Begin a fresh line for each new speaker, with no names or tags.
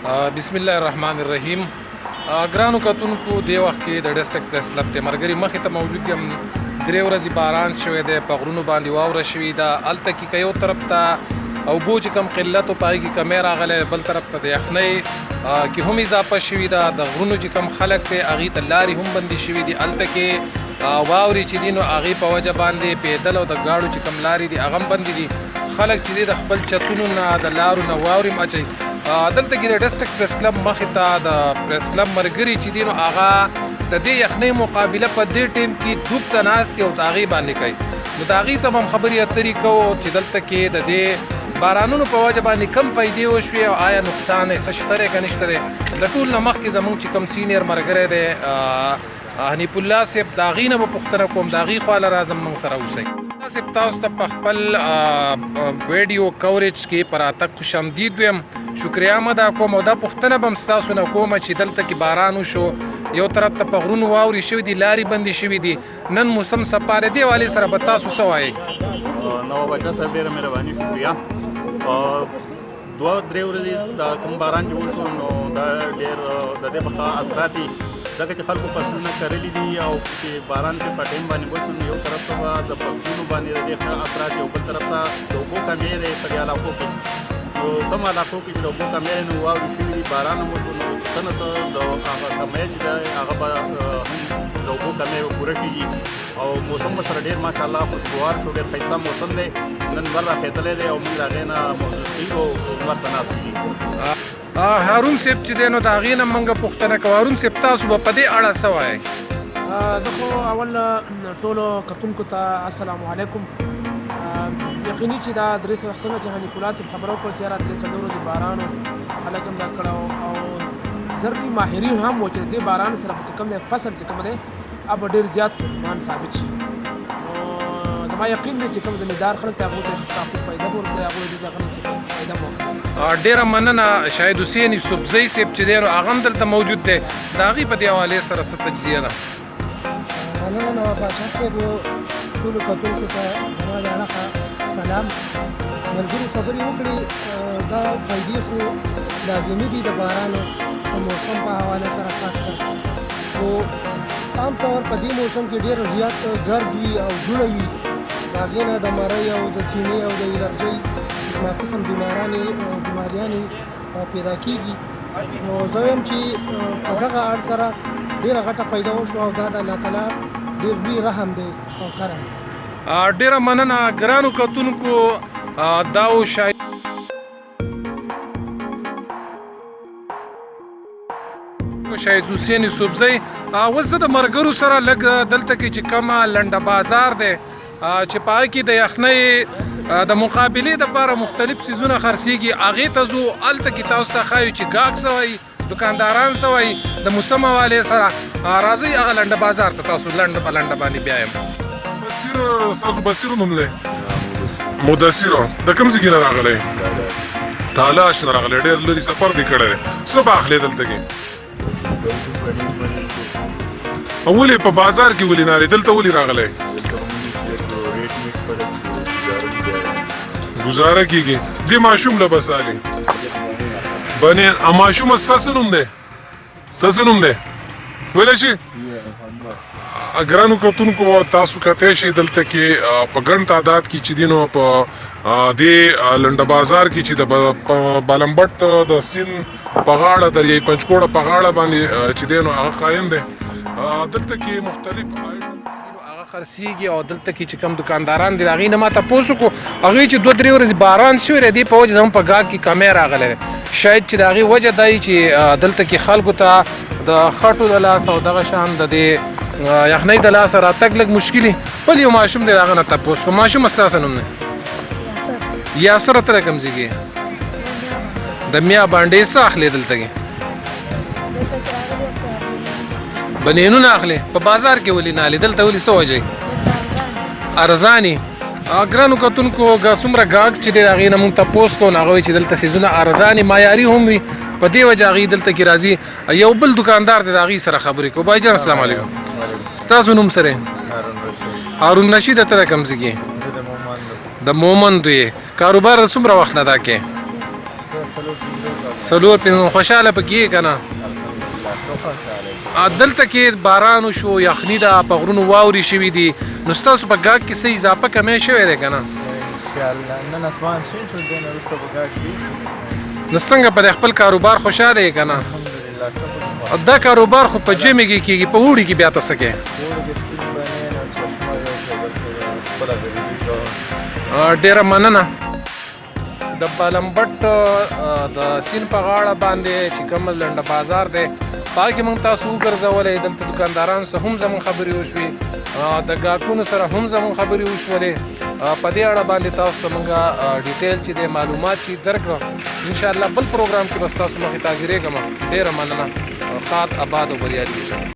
بسم الله الرحمن الرحیم. ګرانو کتونکو د وخت کې د ډیسټریکټ پریس کلب ته مرګري مخې ته موجود یم. درې ورځې باران شوی دی، په غرونو باندې واوره شوې ده. هلته کې یو طرف ته اوبو چې کم قلت و په هغې کې کمی راغلی، بل طرف ته د یخنۍ کې هم اضافه شوې ده. د غرونو چې کم خلک دی هغې ته لارې هم بندې شوې دي. هلته کې واورې چې دي نو هغې په وجه باندې پیدل او د ګاډو چې کم لارې دي هغه هم بندې دي. خلک چې دی د خپل چتونو نه د لارو نه واورې هم اچوي. دلته کې د ډیسټریکټ پریس کلب مخې ته د پریس کلب مرګري چې دي نو هغه د دې یخنۍ مقابله په دې ټیم کې دوب ته ناست دي او د هغې باندې کوي. نو د هغې سم هم خبرې اترې کوو چې دلته کې د دې بارانونو په وجه باندې کم پیدې وشوې او آیا نقصان یې څه شته دی که نشته دی. د ټول نه مخکې زموږ چې کوم سینیر مرګری دی حنیف الله صاحب، د هغې نه به پوښتنه کوم، د هغې خوا له راځم موږ سره اوسئ. صاحب تاسو ته په خپل ویډیو کوریج کې په راتګ خوشامدید ویم، شکریه م ادا کوم. او دا پوښتنه به م ستاسو نه کومه چې دلته کې باران وشو، یو طرف ته په غرونو واورې شوي دي، لارې بندې شوي دي، نن موسم صفا دی. دې حوالې سره به تاسو څه وایئ؟
نواب باچا صاحب ډېره مهرباني، شکریه. دوه درې ورځې دا کوم باران چې وشو نو دا ډېر د دې په ښه اثرات دي، ځکه چې خلکو فصلونه کرلي دي او چې باران چې په ټایم باندې وشو نو یو طرف ته به د فصلونو باندې د دې ښه اثرات دي او بل طرف ته د اوبو کمی دی په دې علاقو کې. نو کوم علاقو کې چې د اوبو کمی نو واورې شوي دي، باران هم وشو نو څه نه څه د هغه کمی چې دی هغه به د اوبو کمی به پوره کېږي او موسم به سره ډېر ماشاءالله خوشګوار شو، ډېر ښایسته موسم دی. نن لمر راخېدلی دی او موږ د هغې نه موجود کېږو او لمر ته ناست کېږو.
هارون صاحب چې دی نو د هغې نه موږ پوښتنه کوو. هارون صاحب تاسو به په دې اړه څه وایئ؟
زه خو اول ټولو کتونکو ته السلام علیکم. یقیني چې دا درې څلوېښت چې حنیف الله صاحب خبره وکړه چې یاره درې څلور ورځې باران و، خلک هم دا کړی او زرګي ماهرین هم و چې د دې باران سره چې کوم دی فصل چې کوم دی هغه به ډېر زیات سودمان ثابت شي. نو زما یقین دی چې کوم زمیندار خلک ته هغوی ته کافي فایده به ورکړي، هغوی دې خلک چې فایده به ورکړي.
ډیره مننه شاهد حسین یوسفزۍ صاحب چې دی نو هغه هم دلته موجود دی، د هغې په دې حوالې سره څه تجزیه ده؟
مننه نواب باچا صاحب، ټولو کتونکو ته زما د علاقه سلام. ملګري خبرې وکړي، دا فایدې خو لازمي دي د بارانو د موسم په حواله سره خاص کر. خو عام طور په دې موسم کې ډېر زیات ګرد وي او دوړه وي، د هغې نه د مرۍ او د سینې او د الرجۍ قسما قسم بیماریانې پیدا کېږي. نو زه وایم چې په دغه اړ سره ډېره غټه پیدا وشوه او دا د الله تعالی ډېر لوی رحم دی او کرم دی.
ډیره مننه ګرانو کتونکو. دا و شاهد حسین یوسفزۍ. اوس زه د مرګرو سره لږ دلته کې چې کومه لنډه بازار دی چې په هغې کې د یخنۍ د مقابلې دپاره مختلف څیزونه خرڅېږي، هغې ته ځو. هلته کې تاسو ته ښایو چې ګاهک څه وایي، دکانداران څه وایي د موسم حوالې سره. راځئ هغه لنډه بازار ته تاسو لنډه په لنډه باندې بیایم.
ستاسو بصیر نوم دی؟ مدثر. د کوم ځای کې نه راغلی؟ تالاش نه راغلی، ډېر لرې سفر دې کړی دی. څه به اخلې دلته کې؟ ولې په بازار کې ولې نه دلته ولې راغلی؟ گزاره کېږي. دې ماشوم له بسالي بنې ماشوم ستا څه نوم دی؟ ستا څه نوم دی ویلی شي؟ ګرانو کتونکو تاسو کتی شئ دلته کې په ګڼ تعداد کې چې دی نو په دې لنډه بازار کې چې د بالمبټ د سیند په غاړه دریای پنجکوړه په غاړه باندې چې دی نو هغه قایم دی. دلته کې مختلف
هغه خرڅېږي او دلته کې چې کوم دکانداران دي د هغې نه ما تپوس وکړو، هغوی چې دوه درې ورځې باران شوی دی، دې په وجه زموږ په ګاډ کې کمی راغلی دی. شاید چې د هغې وجه دا وي چې دلته کې خلکو ته د خټو د لاسه او دغه شان د دې یخنۍ د لاسه راتګ لږ مشکل وي. بل یو ماشوم دی د هغه نه تپوس کړو. ماشوم ستاسو نوم دی؟ یاسر. ته د کوم ځای کې؟ د میا باندې څه اخلې دلته کې؟ بنینونه اخلې؟ په بازار کې ولې نه اخلې؟ دلته ولې څه وجه؟ ارزاني. ګرانو کتونکو څومره ګاهک چې دی د هغې نه مونږ تپوس کوو نو هغه وایي چې دلته څیزونه ارزاني معیاري هم وي، په دې وجه هغې دلته کې راځي. یو بل دکاندار دی د هغې سره خبرې کوو. بای جان السلام علیکم، ستاسو نوم سره؟ هارون رشید. ته د کوم ځای کې؟ د مومند یې. کاروبار څومره وخت نه دا کې؟ څلور پنځه خوشاله پکې که نه دلته کې باران وشو یخني ده په غرونو واورې شوي دي نو ستاسو په ګاګ کې څه اضافه کمی شوی دی که نه
نن اسمان شین شو دی نو وروسته به ګاډ کېږي
نو څنګه په خپل کاروبار خوشاله یې که نه
الحمدلله
دا کاروبار خو په ژمي کې کېږي په اوړي کې بیا ته څه کوې ډېره مننه د بالمبټ د سیند په غاړه باندې چې کوم لنډه بازار دی په هغه کې موږ تاسو وګرځولی دلته دکاندارانو سره هم زموږ خبرې وشوې د ګاهکونو سره هم زموږ خبرې وشولې په دې اړه باندې تاسو ته موږ ډیټیل چې دی معلومات چې درکړو انشاءالله بل پروګرام کې به ستاسو مخې ته حاضرېږم ډېره مننه ښاد آباد او بریالي اوسئ